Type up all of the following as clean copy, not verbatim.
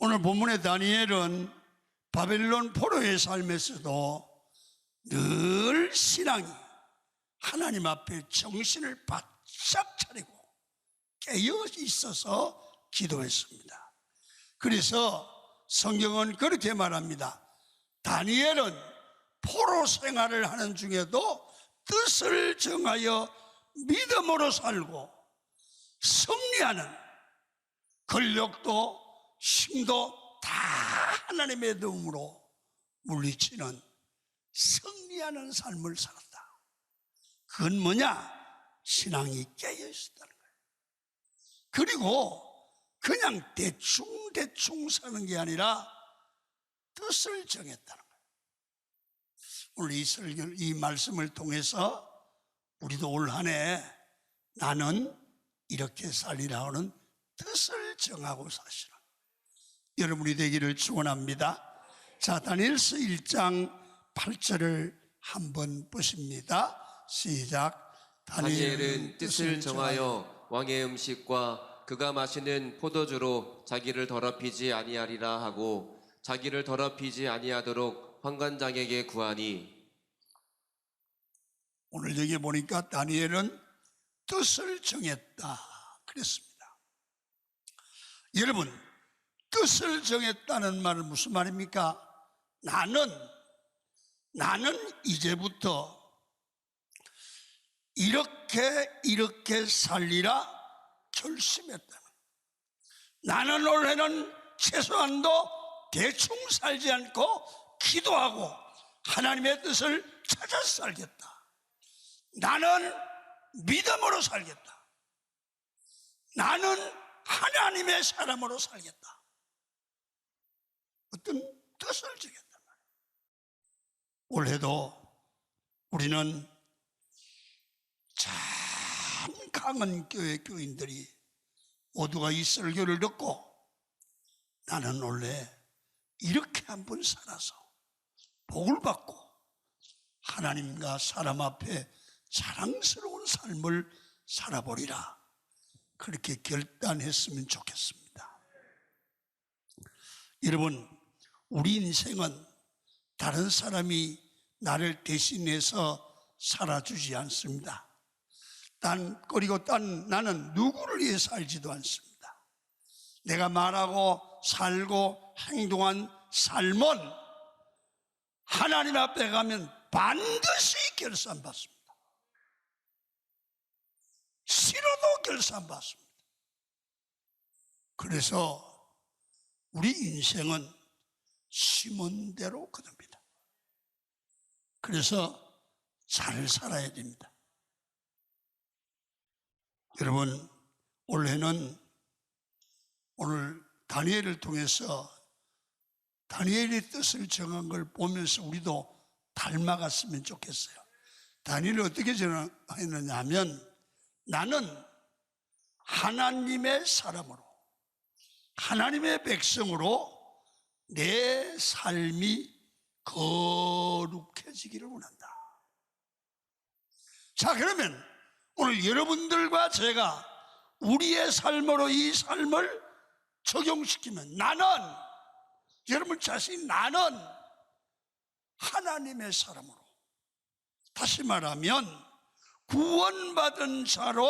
오늘 본문의 다니엘은 바벨론 포로의 삶에서도 늘 신앙이 하나님 앞에 정신을 바짝 차리고 깨어 있어서 기도했습니다. 그래서 성경은 그렇게 말합니다. 다니엘은 포로 생활을 하는 중에도 뜻을 정하여 믿음으로 살고 승리하는, 권력도 힘도 다 하나님의 도움으로 물리치는 승리하는 삶을 살았다. 그건 뭐냐? 신앙이 깨어 있었다는 거예요. 그리고 그냥 대충 사는 게 아니라 뜻을 정했다는 거예요. 오늘 이 말씀을 통해서 우리도 올 한 해 나는 이렇게 살리라 하는 뜻을 정하고 사시는 여러분이 되기를 축원합니다. 자, 다니엘서 1장 8절을 한번 보십니다. 시작. 다니엘은 뜻을 정하여 왕의 음식과 그가 마시는 포도주로 자기를 더럽히지 아니하리라 하고 자기를 더럽히지 아니하도록 환관장에게 구하니. 오늘 여기 보니까 다니엘은 뜻을 정했다 그랬습니다. 여러분, 뜻을 정했다는 말은 무슨 말입니까? 나는 이제부터 이렇게 살리라 결심했다. 나는 올해는 최소한도 대충 살지 않고 기도하고 하나님의 뜻을 찾아서 살겠다. 나는 믿음으로 살겠다. 나는 하나님의 사람으로 살겠다. 어떤 뜻을 정했단 말이에요. 올해도 우리는 참 강한 교회 교인들이 모두가 이 설교를 듣고 나는 원래 이렇게 한번 살아서 복을 받고 하나님과 사람 앞에 자랑스러운 삶을 살아보리라, 그렇게 결단했으면 좋겠습니다. 여러분, 우리 인생은 다른 사람이 나를 대신해서 살아주지 않습니다. 그리고 나는 누구를 위해 살지도 않습니다. 내가 말하고 살고 행동한 삶은 하나님 앞에 가면 반드시 결산받습니다. 싫어도 결산받습니다. 그래서 우리 인생은 심은 대로 거둡니다. 그래서 잘 살아야 됩니다. 여러분, 올해는 오늘 다니엘을 통해서 다니엘의 뜻을 정한 걸 보면서 우리도 닮아갔으면 좋겠어요. 다니엘이 어떻게 정했느냐 하면, 나는 하나님의 사람으로, 하나님의 백성으로 내 삶이 거룩해지기를 원한다. 자, 그러면 오늘 여러분들과 제가 우리의 삶으로 이 삶을 적용시키면, 여러분 자신이 나는 하나님의 사람으로, 다시 말하면 구원받은 자로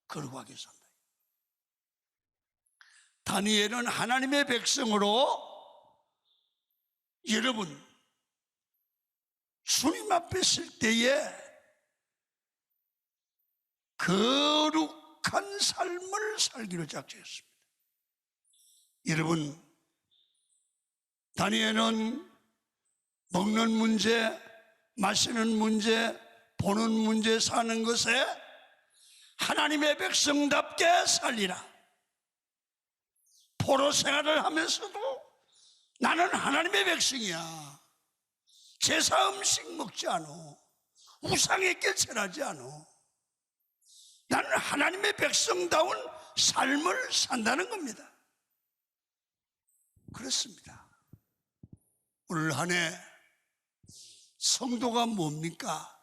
거룩하게 산다. 다니엘은 하나님의 백성으로, 여러분 주님 앞에 있을 때에 거룩한 삶을 살기로 작정했습니다. 여러분, 다니엘은 먹는 문제, 마시는 문제, 보는 문제, 사는 것에 하나님의 백성답게 살리라. 포로 생활을 하면서도 나는 하나님의 백성이야. 제사 음식 먹지 않아. 우상에게 절하지 않아. 나는 하나님의 백성다운 삶을 산다는 겁니다. 그렇습니다. 오늘 한 해 성도가 뭡니까?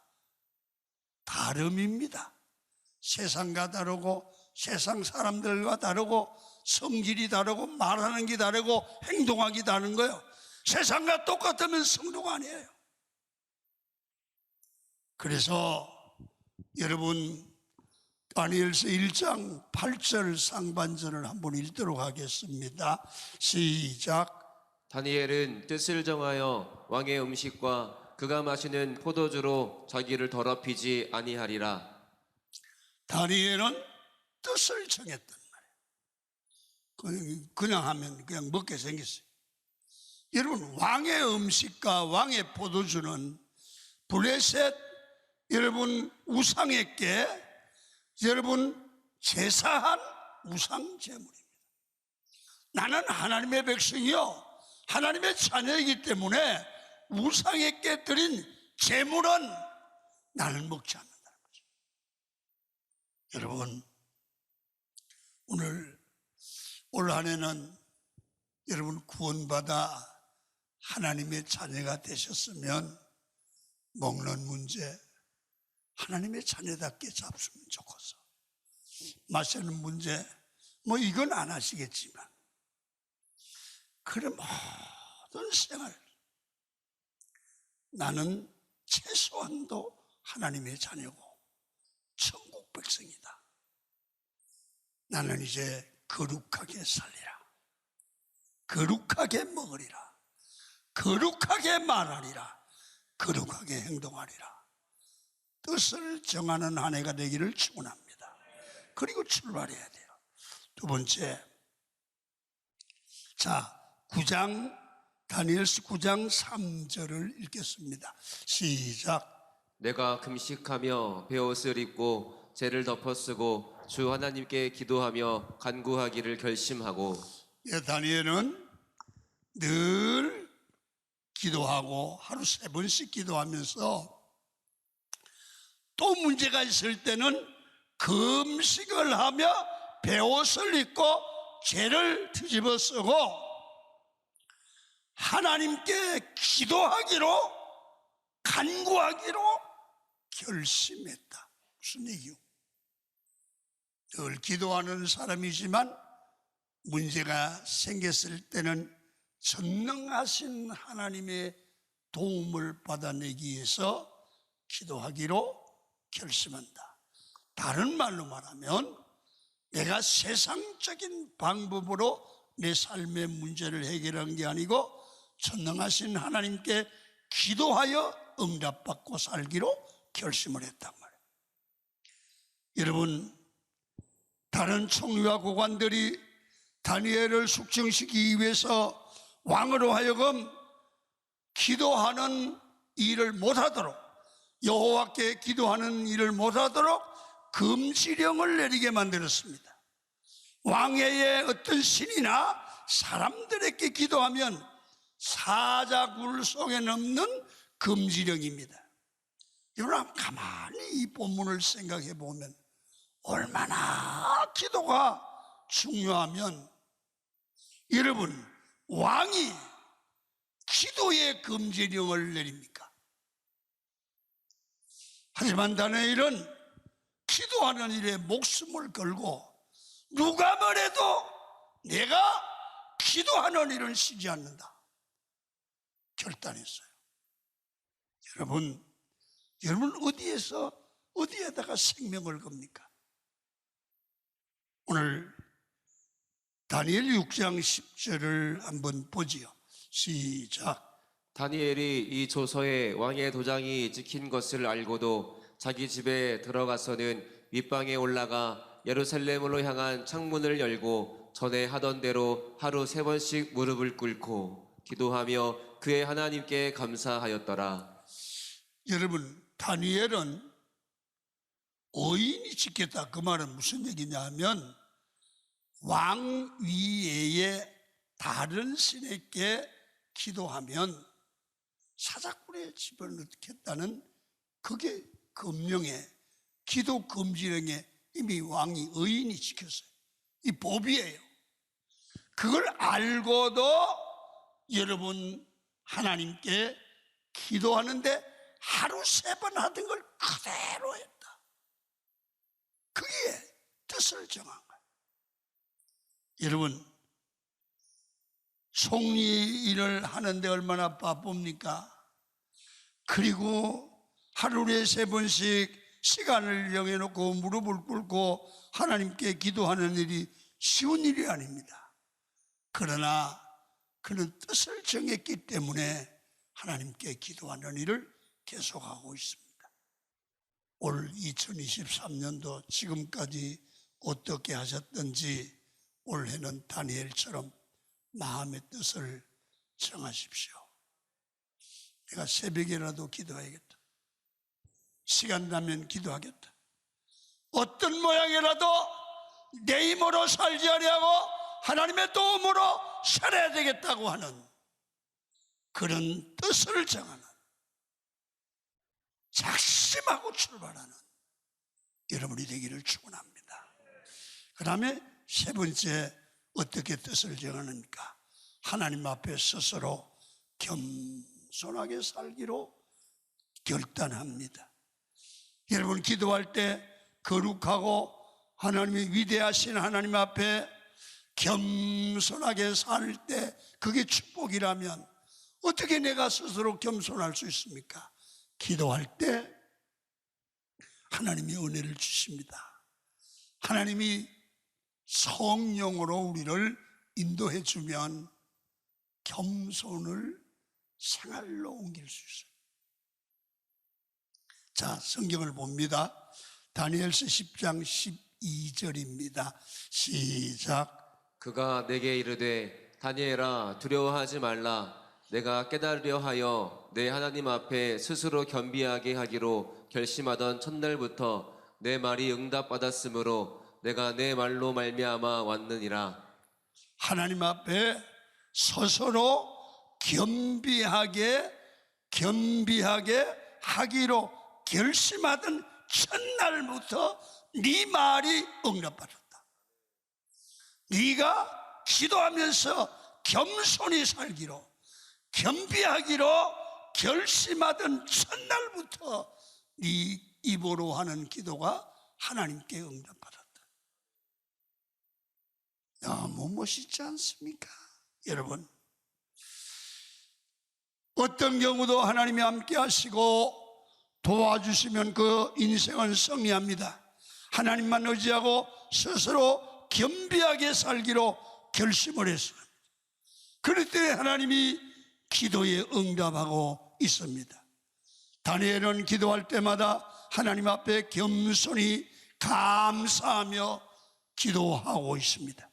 다름입니다. 세상과 다르고 세상 사람들과 다르고 성질이 다르고 말하는 게 다르고 행동하기 다른 거예요. 세상과 똑같으면 성도가 아니에요. 그래서 여러분 다니엘서 1장 8절 상반절을 한번 읽도록 하겠습니다. 시작. 다니엘은 뜻을 정하여 왕의 음식과 그가 마시는 포도주로 자기를 더럽히지 아니하리라. 다니엘은 뜻을 정했단 말이에요. 그냥 하면 그냥 먹게 생겼어요. 여러분 왕의 음식과 왕의 포도주는 블레셋 여러분 우상에게 여러분 제사한 우상 제물입니다. 나는 하나님의 백성이요 하나님의 자녀이기 때문에 우상에게 드린 제물은 나는 먹지 않는다는 거죠. 여러분 올 한 해는 여러분 구원받아 하나님의 자녀가 되셨으면 먹는 문제 하나님의 자녀답게 잡수면 좋겠어. 마시는 문제 뭐 이건 안 하시겠지만 그런 모든 생활 나는 최소한도 하나님의 자녀고 천국 백성이다. 나는 이제 거룩하게 살리라. 거룩하게 먹으리라. 거룩하게 말하리라. 거룩하게 행동하리라. 뜻을 정하는 한 해가 되기를 축원합니다. 그리고 출발해야 돼요. 두 번째, 자 9장 다니엘서 9장 3절을 읽겠습니다. 시작. 내가 금식하며 베옷을 입고 죄를 덮어쓰고 주 하나님께 기도하며 간구하기를 결심하고. 예, 다니엘은 늘 기도하고 하루 3번씩 기도하면서 또 문제가 있을 때는 금식을 하며 베옷을 입고 죄를 뒤집어 쓰고 하나님께 기도하기로 간구하기로 결심했다. 무슨 얘기요? 늘 기도하는 사람이지만 문제가 생겼을 때는 전능하신 하나님의 도움을 받아내기 위해서 기도하기로 결심한다. 다른 말로 말하면 내가 세상적인 방법으로 내 삶의 문제를 해결한 게 아니고 전능하신 하나님께 기도하여 응답받고 살기로 결심을 했단 말이에요. 여러분 다른 총리와 고관들이 다니엘을 숙청시키기 위해서 왕으로 하여금 기도하는 일을 못하도록 여호와께 기도하는 일을 못하도록 금지령을 내리게 만들었습니다. 왕회의 어떤 신이나 사람들에게 기도하면 사자굴 속에 넘는 금지령입니다. 여러분 가만히 이 본문을 생각해 보면 얼마나 기도가 중요하면 여러분 왕이 기도의 금지령을 내립니까? 하지만 다니엘은 기도하는 일에 목숨을 걸고 누가 뭐래도 내가 기도하는 일은 쉬지 않는다 결단했어요. 여러분 어디에다가 생명을 겁니까? 오늘 다니엘 6장 10절을 한번 보지요. 시작. 다니엘이 이 조서에 왕의 도장이 찍힌 것을 알고도 자기 집에 들어가서는 윗방에 올라가 예루살렘으로 향한 창문을 열고 전에 하던 대로 하루 3번씩 무릎을 꿇고 기도하며 그의 하나님께 감사하였더라. 여러분 다니엘은 의인이 지켰다. 그 말은 무슨 얘기냐 하면 왕 위에 다른 신에게 기도하면 사자굴에 집어넣겠다는 그게 금령에 기도 금지령에 이미 왕이 의인이 지켰어요. 이 법이에요. 그걸 알고도 여러분 하나님께 기도하는데 하루 3번 하던 걸 그대로 했다. 그게 뜻을 정한 거예요. 여러분, 총리 일을 하는데 얼마나 바쁩니까? 그리고 하루에 3번씩 시간을 정해놓고 무릎을 꿇고 하나님께 기도하는 일이 쉬운 일이 아닙니다. 그러나 그는 뜻을 정했기 때문에 하나님께 기도하는 일을 계속하고 있습니다. 올 2023년도 지금까지 어떻게 하셨든지 올해는 다니엘처럼 마음의 뜻을 정하십시오. 내가 새벽에라도 기도하겠다. 시간 나면 기도하겠다. 어떤 모양이라도 내 힘으로 살지 아니하고 하나님의 도움으로 살아야 되겠다고 하는 그런 뜻을 정하는, 작심하고 출발하는 여러분이 되기를 축원합니다. 그 다음에 3번째, 어떻게 뜻을 정하는가? 하나님 앞에 스스로 겸손하게 살기로 결단합니다. 여러분, 기도할 때 거룩하고 하나님이 위대하신 하나님 앞에 겸손하게 살 때 그게 축복이라면 어떻게 내가 스스로 겸손할 수 있습니까? 기도할 때 하나님이 은혜를 주십니다. 하나님이 성령으로 우리를 인도해 주면 겸손을 생활로 옮길 수 있어요. 자, 성경을 봅니다. 다니엘서 10장 12절입니다. 시작. 그가 내게 이르되 다니엘아 두려워하지 말라. 내가 깨달으려 하여 내 하나님 앞에 스스로 겸비하게 하기로 결심하던 첫날부터 내 말이 응답받았으므로 내가 내 말로 말미암아 왔느니라. 하나님 앞에 스스로 겸비하게 하기로 결심하던 첫날부터 네 말이 응답받았다. 네가 기도하면서 겸손히 살기로, 겸비하기로 결심하던 첫날부터 네 입으로 하는 기도가 하나님께 응답받았다. 너무 멋있지 않습니까? 여러분, 어떤 경우도 하나님이 함께 하시고 도와주시면 그 인생은 승리합니다. 하나님만 의지하고 스스로 겸비하게 살기로 결심을 했어요. 그럴 때 하나님이 기도에 응답하고 있습니다. 다니엘은 기도할 때마다 하나님 앞에 겸손히 감사하며 기도하고 있습니다.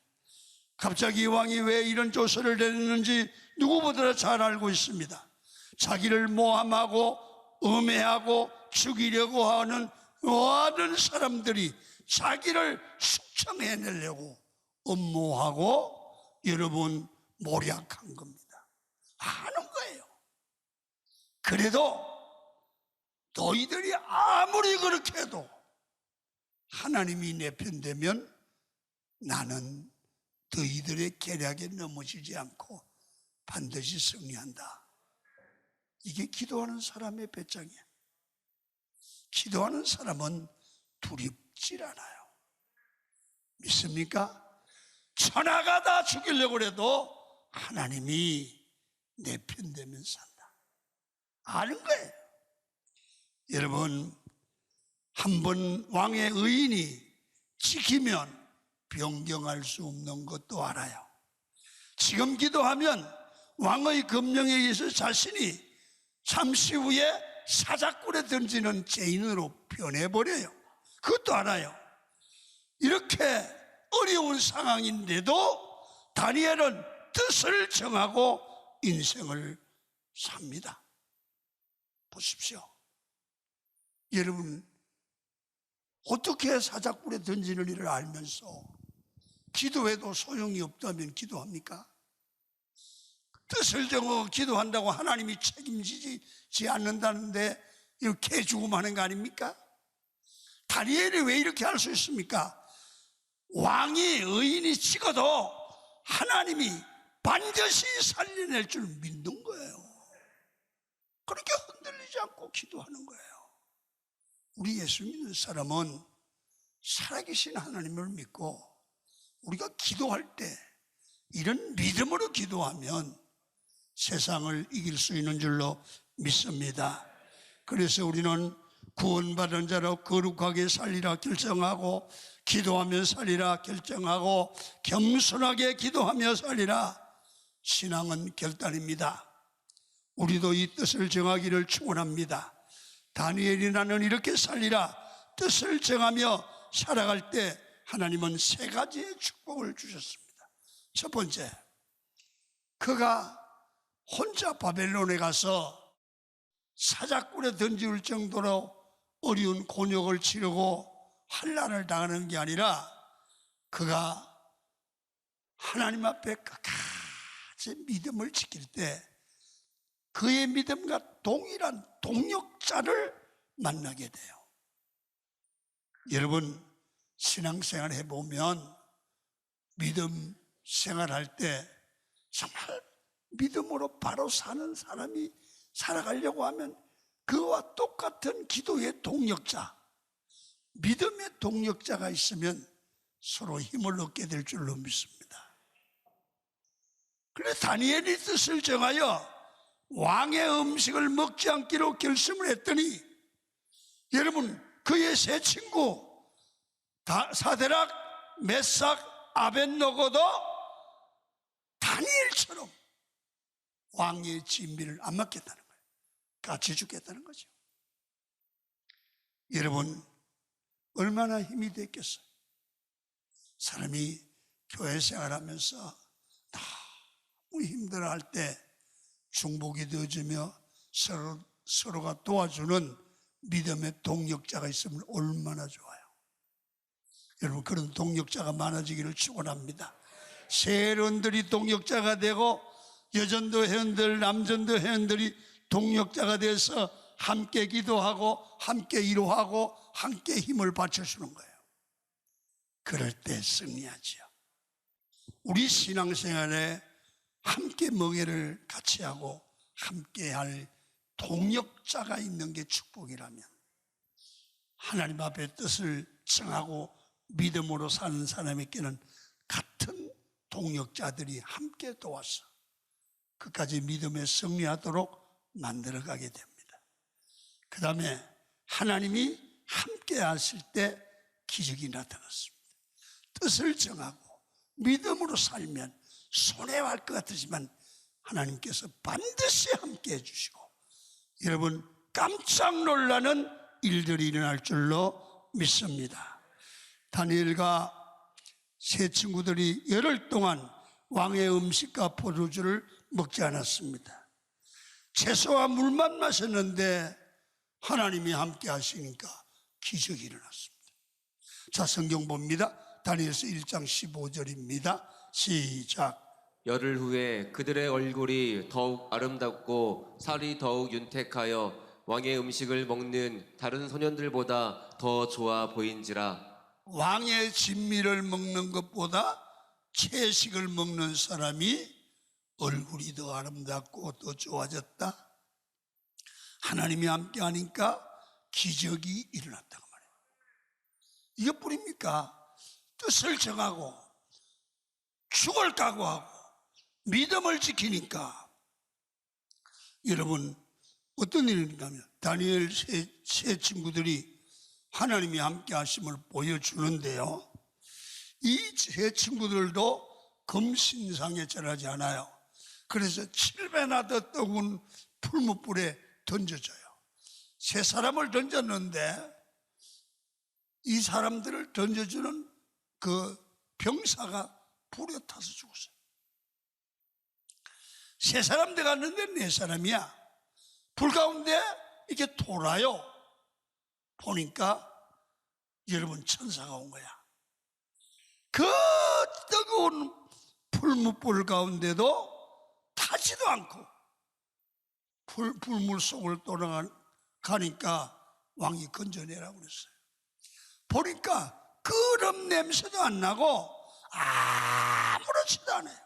갑자기 왕이 왜 이런 조서를 내렸는지 누구보다 잘 알고 있습니다. 자기를 모함하고 음해하고 죽이려고 하는 모든 사람들이 자기를 숙청해내려고 음모하고 여러분 모략한 겁니다. 아는 거예요. 그래도 너희들이 아무리 그렇게 해도 하나님이 내 편 되면 나는 너희들의 계략에 넘어지지 않고 반드시 승리한다. 이게 기도하는 사람의 배짱이야. 기도하는 사람은 두렵질 않아요. 믿습니까? 천하가 다 죽이려고 해도 하나님이 내 편 되면 산다. 아는 거예요. 여러분, 한번 왕의 의인이 지키면 변경할 수 없는 것도 알아요. 지금 기도하면 왕의 금령에 의해서 자신이 잠시 후에 사자굴에 던지는 죄인으로 변해버려요. 그것도 알아요. 이렇게 어려운 상황인데도 다니엘은 뜻을 정하고 인생을 삽니다. 보십시오. 여러분, 어떻게 사자굴에 던지는 일을 알면서 기도해도 소용이 없다면 기도합니까? 뜻을 정하고 기도한다고 하나님이 책임지지 않는다는데 이렇게 해주고 하는 거 아닙니까? 다니엘이 왜 이렇게 할 수 있습니까? 왕이 의인이 찍어도 하나님이 반드시 살려낼 줄 믿는 거예요. 그렇게 흔들리지 않고 기도하는 거예요. 우리 예수 믿는 사람은 살아계신 하나님을 믿고 우리가 기도할 때 이런 믿음으로 기도하면 세상을 이길 수 있는 줄로 믿습니다. 그래서 우리는 구원받은 자로 거룩하게 살리라 결정하고, 기도하며 살리라 결정하고, 겸손하게 기도하며 살리라. 신앙은 결단입니다. 우리도 이 뜻을 정하기를 축원합니다. 다니엘이 나는 이렇게 살리라 뜻을 정하며 살아갈 때 하나님은 세 가지의 축복을 주셨습니다. 첫 번째, 그가 혼자 바벨론에 가서 사자굴에 던질 정도로 어려운 곤욕을 치르고 환난을 당하는 게 아니라, 그가 하나님 앞에 끝까지 믿음을 지킬 때 그의 믿음과 동일한 동력자를 만나게 돼요. 여러분, 신앙생활 해보면 믿음 생활할 때 정말 믿음으로 바로 사는 사람이 살아가려고 하면 그와 똑같은 기도의 동력자, 믿음의 동력자가 있으면 서로 힘을 얻게 될 줄로 믿습니다. 그래서 다니엘이 뜻을 정하여 왕의 음식을 먹지 않기로 결심을 했더니, 여러분, 그의 세 친구 사드락, 메삭, 아벳노고도 다니엘처럼 왕의 진미를 안 맡겠다는 거예요. 같이 죽겠다는 거죠. 여러분, 얼마나 힘이 됐겠어요. 사람이 교회 생활하면서 너무 힘들어할 때 중복이 되어주며 서로가 도와주는 믿음의 동력자가 있으면 얼마나 좋아요. 여러분, 그런 동력자가 많아지기를 축원합니다. 세련들이 동력자가 되고, 여전도 회원들, 남전도 회원들이 동력자가 돼서 함께 기도하고 함께 이루하고 함께 힘을 받쳐주는 거예요. 그럴 때 승리하지요. 우리 신앙생활에 함께 멍에를 같이 하고 함께 할 동력자가 있는 게 축복이라면, 하나님 앞에 뜻을 정하고 믿음으로 사는 사람에게는 같은 동력자들이 함께 도와서 끝까지 믿음에 승리하도록 만들어가게 됩니다. 그 다음에 하나님이 함께 하실 때 기적이 나타났습니다. 뜻을 정하고 믿음으로 살면 손해할 것 같으지만 하나님께서 반드시 함께 해주시고, 여러분, 깜짝 놀라는 일들이 일어날 줄로 믿습니다. 다니엘과 세 친구들이 열흘 동안 왕의 음식과 포도주를 먹지 않았습니다. 채소와 물만 마셨는데 하나님이 함께 하시니까 기적이 일어났습니다. 자, 성경 봅니다. 다니엘서 1장 15절입니다. 시작. 열흘 후에 그들의 얼굴이 더욱 아름답고 살이 더욱 윤택하여 왕의 음식을 먹는 다른 소년들보다 더 좋아 보인지라. 왕의 진미를 먹는 것보다 채식을 먹는 사람이 얼굴이 더 아름답고 더 좋아졌다. 하나님이 함께 하니까 기적이 일어났다고 말해요. 이것뿐입니까? 뜻을 정하고 죽을 각오하고 믿음을 지키니까, 여러분, 어떤 일인가 하면 다니엘 세 친구들이 하나님이 함께 하심을 보여주는데요, 이 세 친구들도 금신상에 절하지 않아요. 그래서 7배나 더 뜨거운 풀무불에 던져져요. 세 사람을 던졌는데 이 사람들을 던져주는 그 병사가 불에 타서 죽었어요. 세 사람 들어갔는데 네 사람이야. 불 가운데 이렇게 돌아요. 보니까 여러분, 천사가 온 거야. 그 뜨거운 풀무불 가운데도 타지도 않고 불물 속을 돌아가니까 왕이 건져내라고 그랬어요. 보니까 끓음 냄새도 안 나고 아무렇지도 않아요.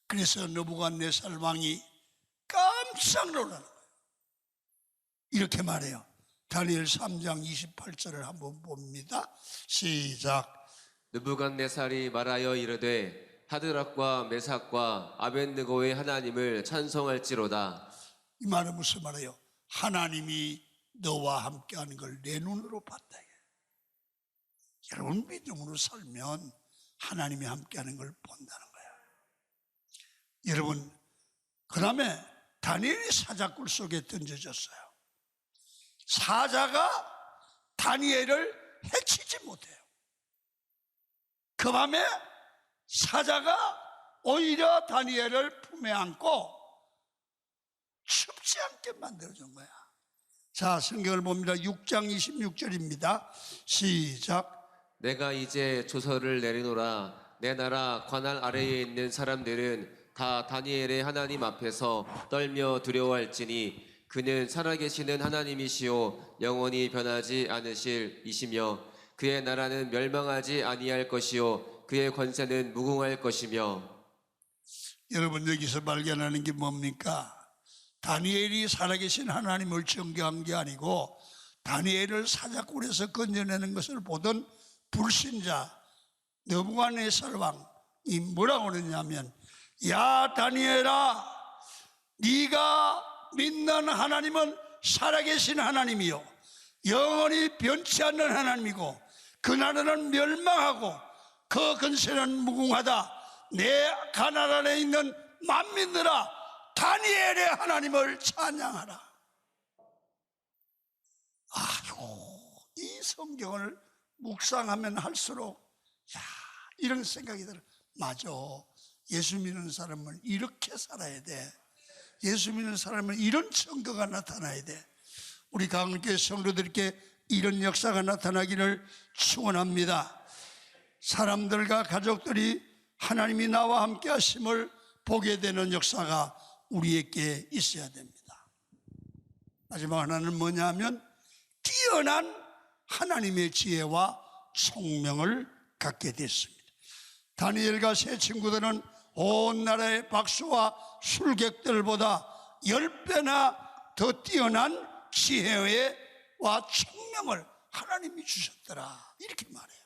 그래서 느부갓네살 왕이 깜짝 놀라는 거예요. 이렇게 말해요. 다니엘 3장 28절을 한번 봅니다. 시작. 느부갓네살이 말하여 이르되 하드락과 메삭과 아벳느고의 하나님을 찬송할지로다. 이 말은 무슨 말이에요? 하나님이 너와 함께하는 걸 내 눈으로 봤다. 여러분 믿음으로 살면 하나님이 함께하는 걸 본다는 거예요. 여러분, 그 다음에 다니엘이 사자굴 속에 던져졌어요. 사자가 다니엘을 해치지 못해요. 그 밤에 사자가 오히려 다니엘을 품에 안고 춥지 않게 만들어준 거야. 자, 성경을 봅니다. 6장 26절입니다. 시작. 내가 이제 조서를 내리노라. 내 나라 관할 아래에 있는 사람들은 다 다니엘의 하나님 앞에서 떨며 두려워할지니 그는 살아계시는 하나님이시요 영원히 변하지 않으실 이시며 그의 나라는 멸망하지 아니할 것이요 그의 권세는 무궁할 것이며. 여러분, 여기서 발견하는 게 뭡니까? 다니엘이 살아계신 하나님을 존경한 게 아니고 다니엘을 사자굴에서 건져내는 것을 보던 불신자 느부갓네살 왕이 뭐라고 그러냐면, 야 다니엘아, 네가 믿는 하나님은 살아계신 하나님이요 영원히 변치 않는 하나님이고 그 나라는 멸망하고 그 근세는 무궁하다. 내 가나안 안에 있는 만민들아, 다니엘의 하나님을 찬양하라. 아이고, 이 성경을 묵상하면 할수록 이런 생각이 들어요. 맞아, 예수 믿는 사람은 이렇게 살아야 돼. 예수 믿는 사람은 이런 증거가 나타나야 돼. 우리 강원교회 성도들께 이런 역사가 나타나기를 축원합니다. 사람들과 가족들이 하나님이 나와 함께 하심을 보게 되는 역사가 우리에게 있어야 됩니다. 마지막 하나는 뭐냐 하면 뛰어난 하나님의 지혜와 총명을 갖게 됐습니다. 다니엘과 세 친구들은 온 나라의 박수와 술객들보다 10배나 더 뛰어난 지혜와 총명을 하나님이 주셨더라, 이렇게 말해요.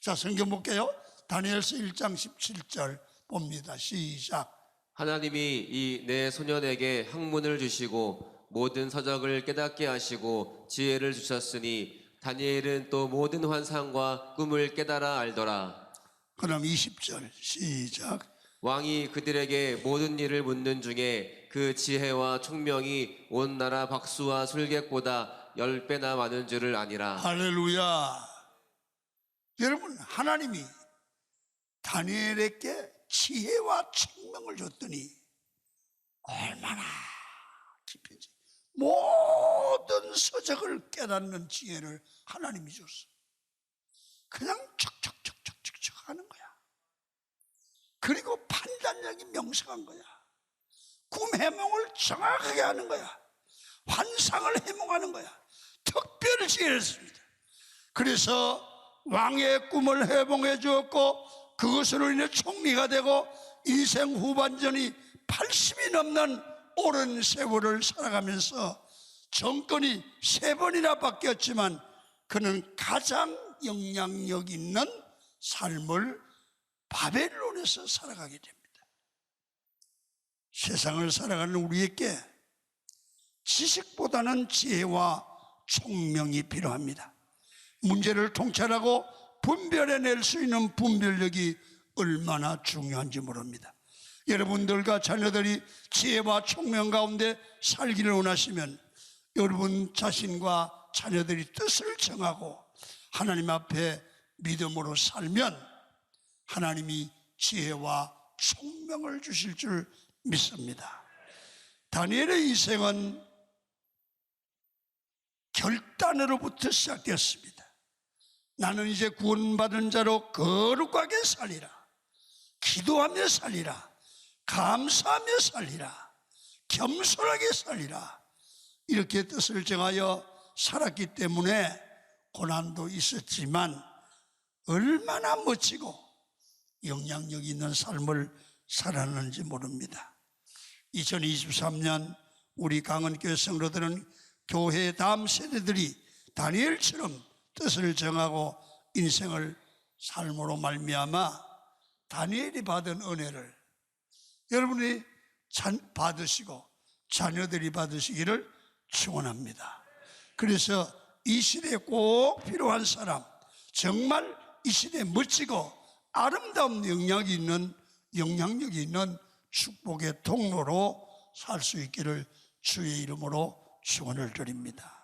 자, 성경 볼게요. 다니엘서 1장 17절 봅니다. 시작. 하나님이 이 내 소년에게 학문을 주시고 모든 서적을 깨닫게 하시고 지혜를 주셨으니 다니엘은 또 모든 환상과 꿈을 깨달아 알더라. 그럼 20절 시작. 왕이 그들에게 모든 일을 묻는 중에 그 지혜와 총명이 온 나라 박수와 술객보다 10배나 많은 줄을 아니라. 할렐루야. 여러분, 하나님이 다니엘에게 지혜와 총명을 줬더니 얼마나 깊은지, 모든 서적을 깨닫는 지혜를 하나님이 줬어. 그냥 척척척척척척 하는 거야. 그리고 판단력이 명석한 거야. 꿈 해몽을 정확하게 하는 거야. 환상을 해몽하는 거야. 특별 지혜를 씁니다. 그래서 왕의 꿈을 해몽해 주었고 그것으로 인해 총리가 되고 인생 후반전이 80이 넘는 오랜 세월을 살아가면서 정권이 3번이나 바뀌었지만 그는 가장 영향력 있는 삶을 바벨론에서 살아가게 됩니다. 세상을 살아가는 우리에게 지식보다는 지혜와 총명이 필요합니다. 문제를 통찰하고 분별해낼 수 있는 분별력이 얼마나 중요한지 모릅니다. 여러분들과 자녀들이 지혜와 총명 가운데 살기를 원하시면 여러분 자신과 자녀들이 뜻을 정하고 하나님 앞에 믿음으로 살면 하나님이 지혜와 총명을 주실 줄 믿습니다. 다니엘의 인생은 결단으로부터 시작되었습니다. 나는 이제 구원받은 자로 거룩하게 살리라, 기도하며 살리라, 감사하며 살리라, 겸손하게 살리라, 이렇게 뜻을 정하여 살았기 때문에 고난도 있었지만 얼마나 멋지고 영향력 있는 삶을 살았는지 모릅니다. 2023년 우리 강원교회 성도들은 교회 다음 세대들이 다니엘처럼 뜻을 정하고 인생을 삶으로 말미암아 다니엘이 받은 은혜를 여러분이 받으시고 자녀들이 받으시기를 축원합니다. 그래서 이 시대에 꼭 필요한 사람, 정말 이 시대에 멋지고 아름다운 영향력이 있는 축복의 통로로 살 수 있기를 주의 이름으로 축원을 드립니다.